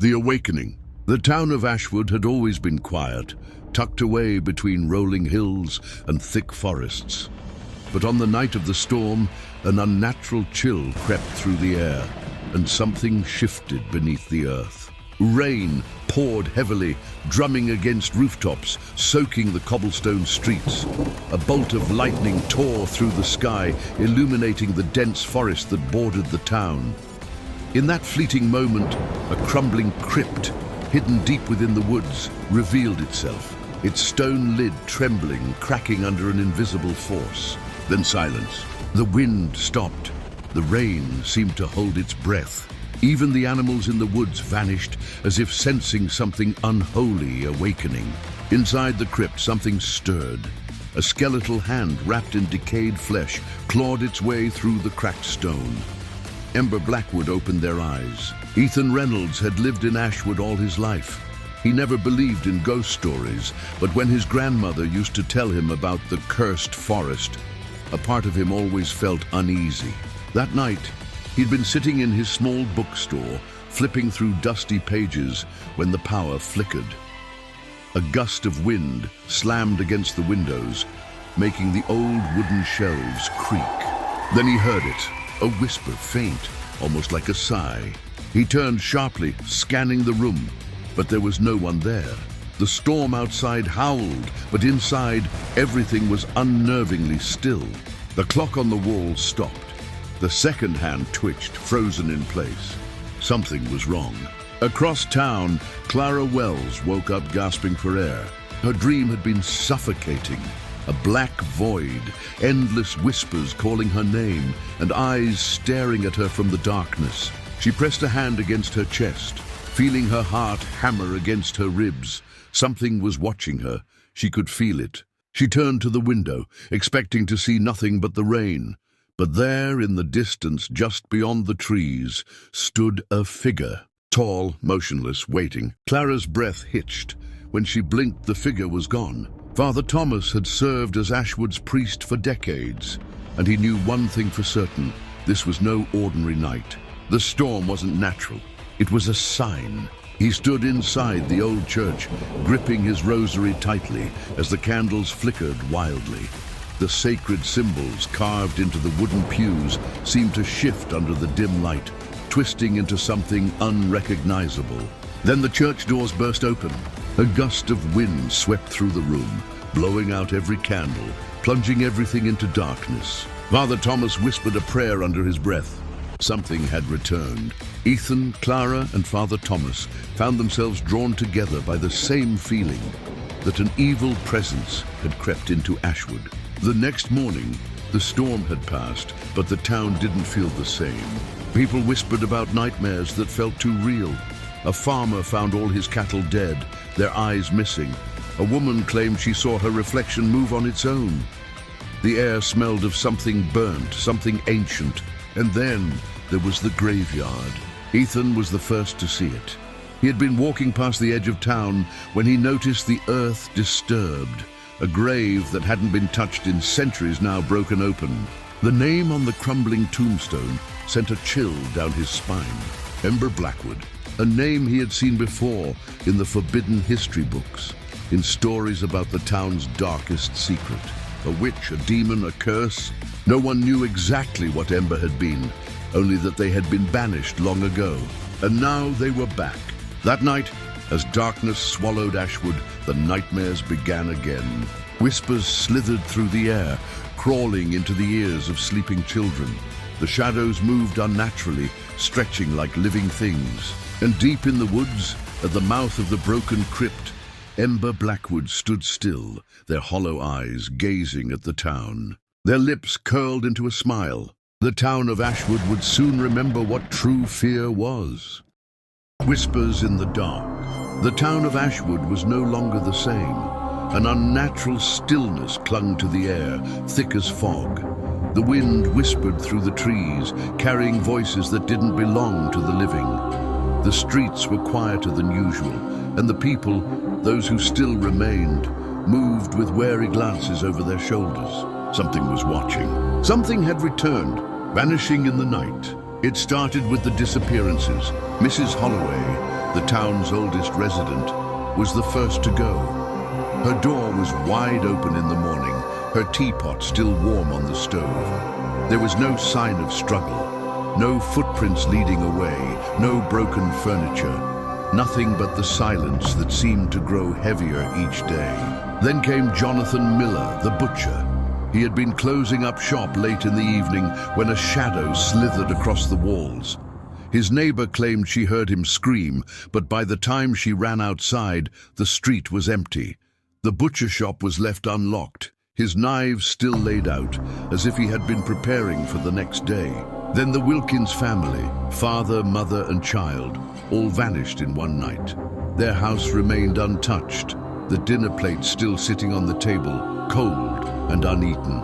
The Awakening. The town of Ashwood had always been quiet, tucked away between rolling hills and thick forests. But on the night of the storm, an unnatural chill crept through the air, and something shifted beneath the earth. Rain poured heavily, drumming against rooftops, soaking the cobblestone streets. A bolt of lightning tore through the sky, illuminating the dense forest that bordered the town. In that fleeting moment, a crumbling crypt, hidden deep within the woods, revealed itself, its stone lid trembling, cracking under an invisible force. Then silence. The wind stopped. The rain seemed to hold its breath. Even the animals in the woods vanished, as if sensing something unholy awakening. Inside the crypt, something stirred. A skeletal hand wrapped in decayed flesh clawed its way through the cracked stone. Ember Blackwood opened their eyes. Ethan Reynolds had lived in Ashwood all his life. He never believed in ghost stories, but when his grandmother used to tell him about the cursed forest, a part of him always felt uneasy. That night, he'd been sitting in his small bookstore, flipping through dusty pages, when the power flickered. A gust of wind slammed against the windows, making the old wooden shelves creak. Then he heard it, a whisper, faint, almost like a sigh. He turned sharply, scanning the room, but there was no one there. The storm outside howled, but inside, everything was unnervingly still. The clock on the wall stopped. The second hand twitched, frozen in place. Something was wrong. Across town, Clara Wells woke up gasping for air. Her dream had been suffocating. A black void, endless whispers calling her name, and eyes staring at her from the darkness. She pressed a hand against her chest, feeling her heart hammer against her ribs. Something was watching her. She could feel it. She turned to the window, expecting to see nothing but the rain. But there, in the distance, just beyond the trees, stood a figure. Tall, motionless, waiting. Clara's breath hitched. When she blinked, the figure was gone. Father Thomas had served as Ashwood's priest for decades, and he knew one thing for certain. This was no ordinary night. The storm wasn't natural. It was a sign. He stood inside the old church, gripping his rosary tightly as the candles flickered wildly. The sacred symbols carved into the wooden pews seemed to shift under the dim light, twisting into something unrecognizable. Then the church doors burst open. A gust of wind swept through the room, blowing out every candle, plunging everything into darkness. Father Thomas whispered a prayer under his breath. Something had returned. Ethan, Clara, and Father Thomas found themselves drawn together by the same feeling, that an evil presence had crept into Ashwood. The next morning, the storm had passed, but the town didn't feel the same. People whispered about nightmares that felt too real. A farmer found all his cattle dead, their eyes missing. A woman claimed she saw her reflection move on its own. The air smelled of something burnt, something ancient. And then there was the graveyard. Ethan was the first to see it. He had been walking past the edge of town when he noticed the earth disturbed. A grave that hadn't been touched in centuries now broken open. The name on the crumbling tombstone sent a chill down his spine. Ember Blackwood, a name he had seen before in the forbidden history books, in stories about the town's darkest secret. A witch, a demon, a curse. No one knew exactly what Ember had been, only that they had been banished long ago. And now they were back. That night, as darkness swallowed Ashwood, the nightmares began again. Whispers slithered through the air, crawling into the ears of sleeping children. The shadows moved unnaturally, stretching like living things. And deep in the woods, at the mouth of the broken crypt, Ember Blackwood stood still, their hollow eyes gazing at the town. Their lips curled into a smile. The town of Ashwood would soon remember what true fear was. Whispers in the dark. The town of Ashwood was no longer the same. An unnatural stillness clung to the air, thick as fog. The wind whispered through the trees, carrying voices that didn't belong to the living. The streets were quieter than usual, and the people, those who still remained, moved with wary glances over their shoulders. Something was watching. Something had returned, vanishing in the night. It started with the disappearances. Mrs. Holloway, the town's oldest resident, was the first to go. Her door was wide open in the morning, her teapot still warm on the stove. There was no sign of struggle, no footprints leading away, no broken furniture, nothing but the silence that seemed to grow heavier each day. Then came Jonathan Miller, the butcher. He had been closing up shop late in the evening when a shadow slithered across the walls. His neighbor claimed she heard him scream, but by the time she ran outside, the street was empty. The butcher shop was left unlocked, his knives still laid out, as if he had been preparing for the next day. Then the Wilkins family, father, mother, and child, all vanished in one night. Their house remained untouched, the dinner plate still sitting on the table, cold and uneaten.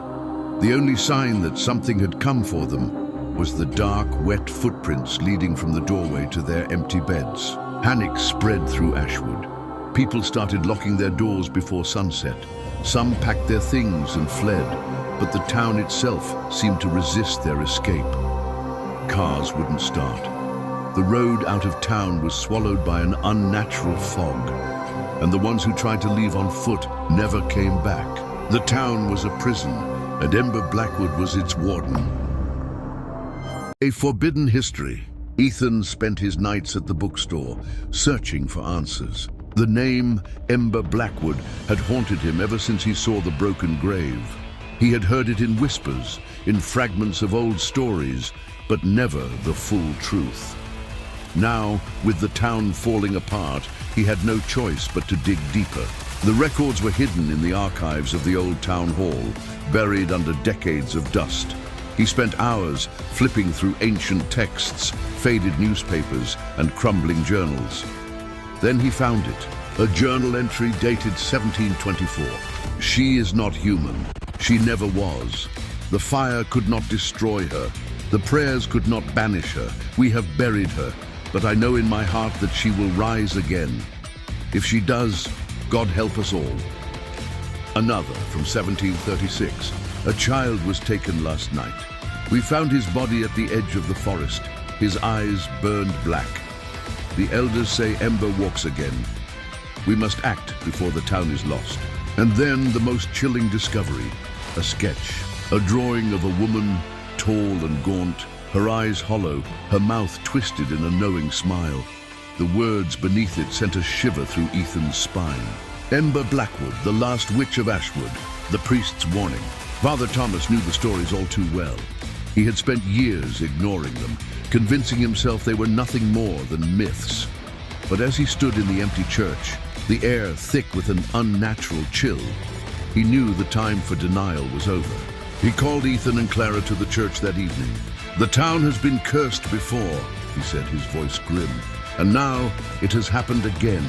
The only sign that something had come for them was the dark, wet footprints leading from the doorway to their empty beds. Panic spread through Ashwood. People started locking their doors before sunset. Some packed their things and fled, but the town itself seemed to resist their escape. Cars wouldn't start. The road out of town was swallowed by an unnatural fog, and the ones who tried to leave on foot never came back. The town was a prison, and Ember Blackwood was its warden. A forbidden history. Ethan spent his nights at the bookstore, searching for answers. The name Ember Blackwood had haunted him ever since he saw the broken grave. He had heard it in whispers, in fragments of old stories, but never the full truth. Now, with the town falling apart, he had no choice but to dig deeper. The records were hidden in the archives of the old town hall, buried under decades of dust. He spent hours flipping through ancient texts, faded newspapers, and crumbling journals. Then he found it, a journal entry dated 1724. She is not human. She never was. The fire could not destroy her. The prayers could not banish her. We have buried her, but I know in my heart that she will rise again. If she does, God help us all. Another from 1736. A child was taken last night. We found his body at the edge of the forest, his eyes burned black. The elders say Ember walks again. We must act before the town is lost. And then the most chilling discovery, a sketch, a drawing of a woman, tall and gaunt, her eyes hollow, her mouth twisted in a knowing smile. The words beneath it sent a shiver through Ethan's spine. Ember Blackwood, the last witch of Ashwood, the priest's warning. Father Thomas knew the stories all too well. He had spent years ignoring them, convincing himself they were nothing more than myths. But as he stood in the empty church, the air thick with an unnatural chill, he knew the time for denial was over. He called Ethan and Clara to the church that evening. "The town has been cursed before," he said, his voice grim. "And now it has happened again."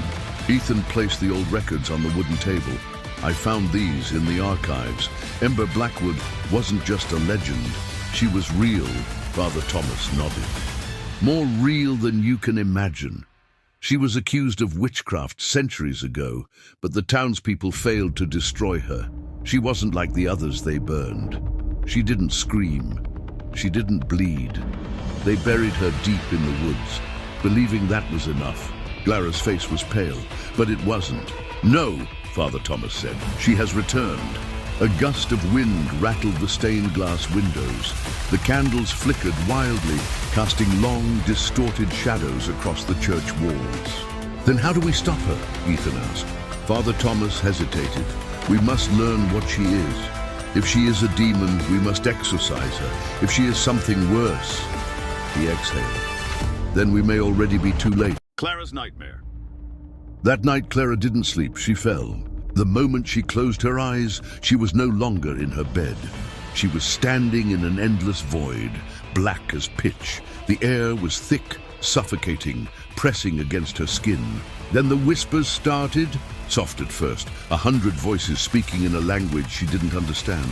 Ethan placed the old records on the wooden table. "I found these in the archives. Ember Blackwood wasn't just a legend. She was real," Father Thomas nodded. "More real than you can imagine. She was accused of witchcraft centuries ago, but the townspeople failed to destroy her. She wasn't like the others they burned. She didn't scream. She didn't bleed. They buried her deep in the woods, believing that was enough." Clara's face was pale, but it wasn't. "No," Father Thomas said. "She has returned." A gust of wind rattled the stained glass windows. The candles flickered wildly, casting long, distorted shadows across the church walls. "Then how do we stop her?" Ethan asked. Father Thomas hesitated. "We must learn what she is. If she is a demon, we must exorcise her. If she is something worse..." He exhaled. "Then we may already be too late." Clara's nightmare. That night, Clara didn't sleep. She fell. The moment she closed her eyes, she was no longer in her bed. She was standing in an endless void, black as pitch. The air was thick, suffocating, pressing against her skin. Then the whispers started, soft at first, 100 voices speaking in a language she didn't understand.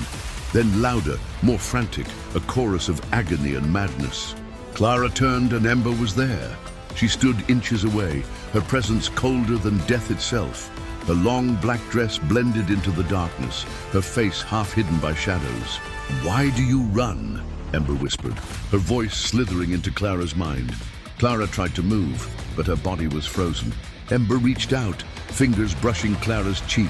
Then louder, more frantic, a chorus of agony and madness. Clara turned and Ember was there. She stood inches away, her presence colder than death itself. Her long black dress blended into the darkness, her face half hidden by shadows. "Why do you run?" Ember whispered, her voice slithering into Clara's mind. Clara tried to move. but her body was frozen. Ember reached out, fingers brushing Clara's cheek.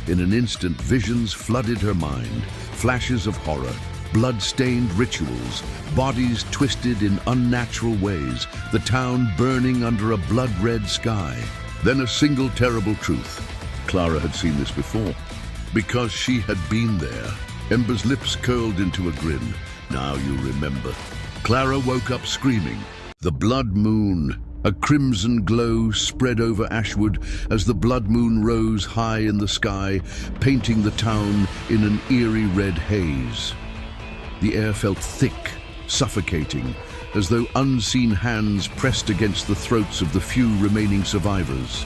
In an instant, visions flooded her mind. Flashes of horror, blood-stained rituals, bodies twisted in unnatural ways, the town burning under a blood-red sky. Then a single terrible truth. Clara had seen this before. Because she had been there. Ember's lips curled into a grin. Now you remember. Clara woke up screaming. The blood moon. A crimson glow spread over Ashwood as the blood moon rose high in the sky, painting the town in an eerie red haze. The air felt thick, suffocating, as though unseen hands pressed against the throats of the few remaining survivors.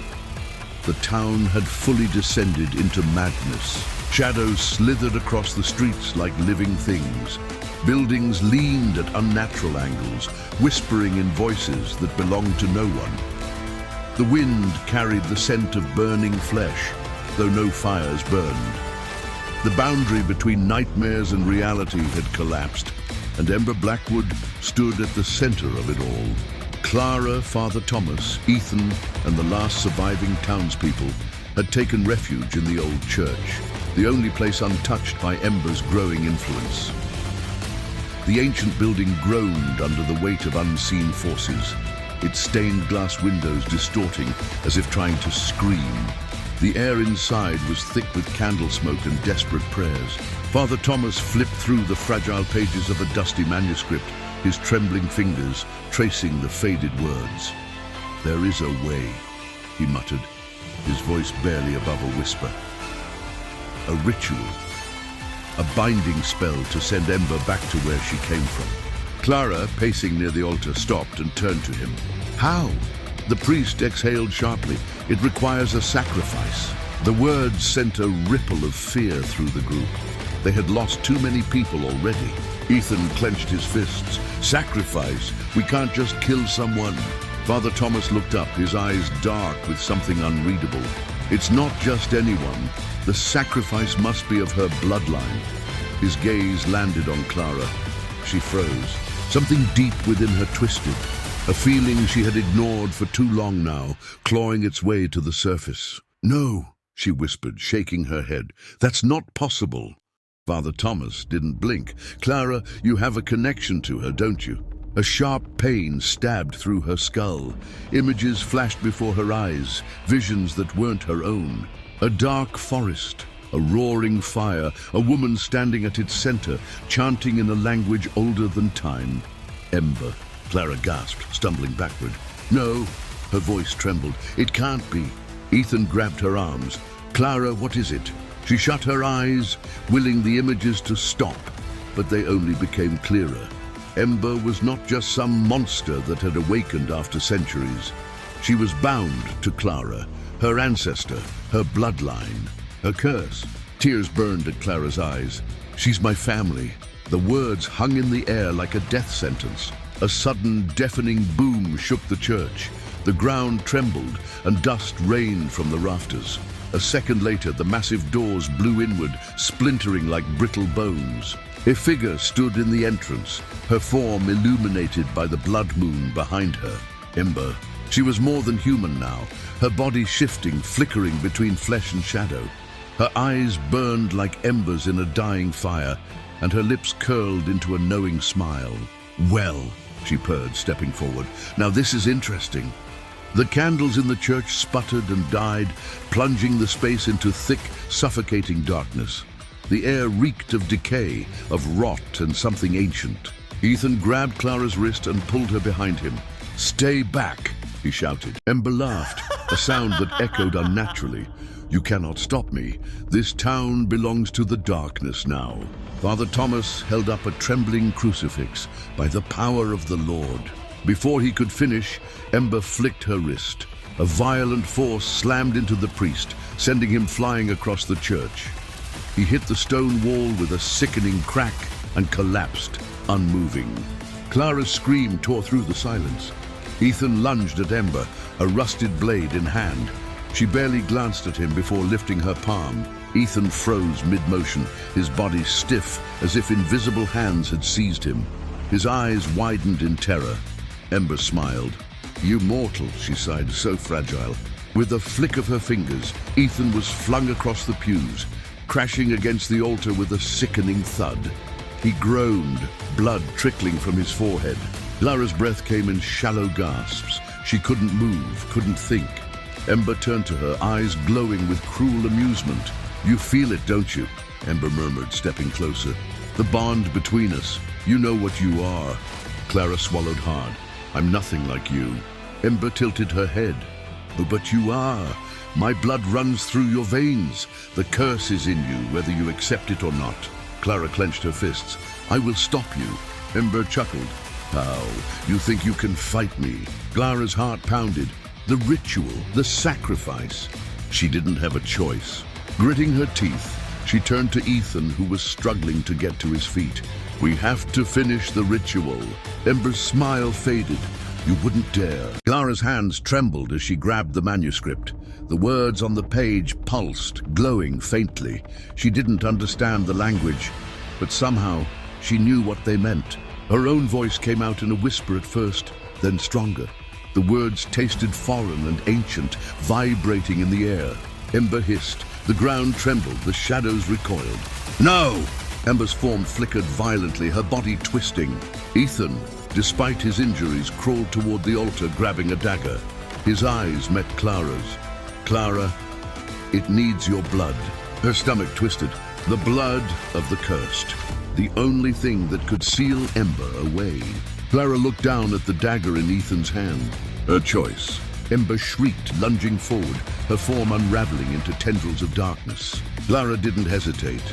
The town had fully descended into madness. Shadows slithered across the streets like living things. Buildings leaned at unnatural angles, whispering in voices that belonged to no one. The wind carried the scent of burning flesh, though no fires burned. The boundary between nightmares and reality had collapsed, and Ember Blackwood stood at the center of it all. Clara, Father Thomas, Ethan, and the last surviving townspeople had taken refuge in the old church, the only place untouched by Ember's growing influence. The ancient building groaned under the weight of unseen forces, its stained glass windows distorting as if trying to scream. The air inside was thick with candle smoke and desperate prayers. Father Thomas flipped through the fragile pages of a dusty manuscript, his trembling fingers tracing the faded words. "There is a way," he muttered, his voice barely above a whisper. A ritual. A binding spell to send Ember back to where she came from. Clara, pacing near the altar, stopped and turned to him. "How?" The priest exhaled sharply. "It requires a sacrifice." The words sent a ripple of fear through the group. They had lost too many people already. Ethan clenched his fists. "Sacrifice? We can't just kill someone." Father Thomas looked up, his eyes dark with something unreadable. "It's not just anyone. The sacrifice must be of her bloodline." His gaze landed on Clara. She froze. Something deep within her twisted, a feeling she had ignored for too long now, clawing its way to the surface. "No," she whispered, shaking her head. "That's not possible." Father Thomas didn't blink. "Clara, you have a connection to her, don't you?" A sharp pain stabbed through her skull. Images flashed before her eyes, visions that weren't her own. A dark forest, a roaring fire, a woman standing at its center, chanting in a language older than time. "Ember," Clara gasped, stumbling backward. "No," her voice trembled. "It can't be." Ethan grabbed her arms. "Clara, what is it?" She shut her eyes, willing the images to stop, but they only became clearer. Ember was not just some monster that had awakened after centuries. She was bound to Clara, her ancestor, her bloodline, her curse. Tears burned at Clara's eyes. "She's my family." The words hung in the air like a death sentence. A sudden, deafening boom shook the church. The ground trembled, and dust rained from the rafters. A second later, the massive doors blew inward, splintering like brittle bones. A figure stood in the entrance, her form illuminated by the blood moon behind her. Ember. She was more than human now, her body shifting, flickering between flesh and shadow. Her eyes burned like embers in a dying fire, and her lips curled into a knowing smile. "Well," she purred, stepping forward. "Now this is interesting." The candles in the church sputtered and died, plunging the space into thick, suffocating darkness. The air reeked of decay, of rot and something ancient. Ethan grabbed Clara's wrist and pulled her behind him. "Stay back," he shouted. Ember laughed, a sound that echoed unnaturally. "You cannot stop me. This town belongs to the darkness now." Father Thomas held up a trembling crucifix. "By the power of the Lord." Before he could finish, Ember flicked her wrist. A violent force slammed into the priest, sending him flying across the church. He hit the stone wall with a sickening crack and collapsed, unmoving. Clara's scream tore through the silence. Ethan lunged at Ember, a rusted blade in hand. She barely glanced at him before lifting her palm. Ethan froze mid-motion, his body stiff as if invisible hands had seized him. His eyes widened in terror. Ember smiled. You mortal, she sighed, so fragile. With a flick of her fingers, Ethan was flung across the pews, crashing against the altar with a sickening thud. He groaned, blood trickling from his forehead. Clara's breath came in shallow gasps. She couldn't move, couldn't think. Ember turned to her, eyes glowing with cruel amusement. "You feel it, don't you?" Ember murmured, stepping closer. "The bond between us. You know what you are." Clara swallowed hard. "I'm nothing like you." Ember tilted her head. "Oh, but you are. My blood runs through your veins. The curse is in you, whether you accept it or not." Clara clenched her fists. "I will stop you." Ember chuckled. "How? You think you can fight me?" Clara's heart pounded. The ritual, the sacrifice. She didn't have a choice. Gritting her teeth, she turned to Ethan, who was struggling to get to his feet. "We have to finish the ritual." Ember's smile faded. "You wouldn't dare." Clara's hands trembled as she grabbed the manuscript. The words on the page pulsed, glowing faintly. She didn't understand the language, but somehow she knew what they meant. Her own voice came out in a whisper at first, then stronger. The words tasted foreign and ancient, vibrating in the air. Ember hissed. The ground trembled, the shadows recoiled. "No!" Ember's form flickered violently, her body twisting. Ethan, despite his injuries, crawled toward the altar, grabbing a dagger. His eyes met Clara's. "Clara, it needs your blood." Her stomach twisted. The blood of the cursed. The only thing that could seal Ember away. Clara looked down at the dagger in Ethan's hand. Her choice. Ember shrieked, lunging forward, her form unraveling into tendrils of darkness. Clara didn't hesitate.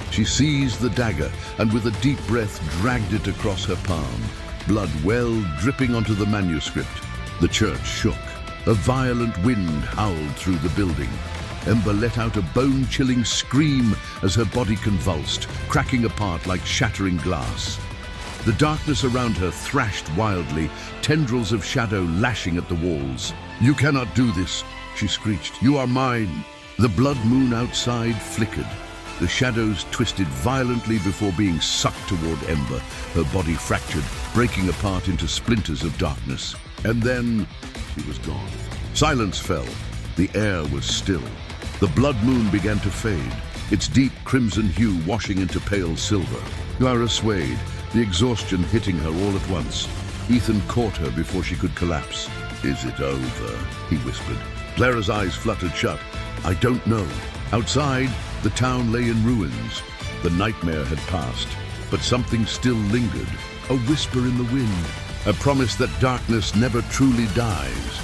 She seized the dagger and with a deep breath dragged it across her palm. Blood welled, dripping onto the manuscript. The church shook. A violent wind howled through the building. Ember let out a bone-chilling scream as her body convulsed, cracking apart like shattering glass. The darkness around her thrashed wildly, tendrils of shadow lashing at the walls. "You cannot do this," she screeched. "You are mine." The blood moon outside flickered. The shadows twisted violently before being sucked toward Ember, her body fractured, breaking apart into splinters of darkness. And then she was gone. Silence fell. The air was still. The blood moon began to fade, its deep crimson hue washing into pale silver. Clara swayed, the exhaustion hitting her all at once. Ethan caught her before she could collapse. "Is it over?" he whispered. Clara's eyes fluttered shut. "I don't know." Outside, the town lay in ruins. The nightmare had passed, but something still lingered. A whisper in the wind, a promise that darkness never truly dies.